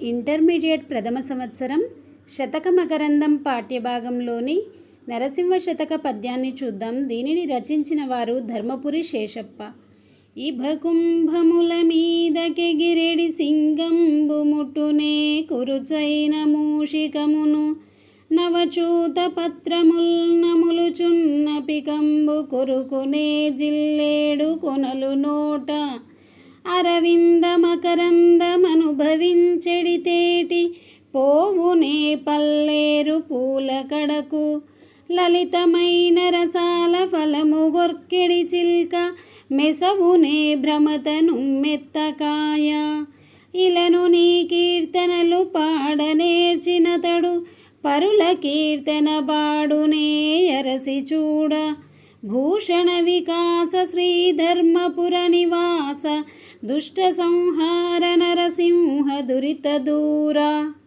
Intermediate ప్రథమ సంవత్సరం శతక మకరందం పాఠ్యభాగంలోని నరసింహ శతక పద్యాన్ని చూద్దాం. దీనిని రచించిన వారు ధర్మపురి శేషప్ప. ఇభకుంభముల మీదకెగిరెడి సింగంబు ముట్టునే కురుచైన మూషికమును నవచూత పత్రముల్ నములుచున్న పికంబు కొరుకునే జిల్లేడు కొనలు నోట అరవింద మకరందమనుభవించెడితేటి పోవునే పల్లేరు పూల కడకు లలితమైన రసాల ఫలము గొర్కెడి చిల్క మెసవునే భ్రమతను మెత్తకాయ ఇలను నీ కీర్తనలు పాడనేర్చినతడు పరుల కీర్తన బాడునే అరసి చూడ భూషణ వికాస శ్రీధర్మపుర నివాస దుష్ట సంహార నరసింహ దురిత దూర.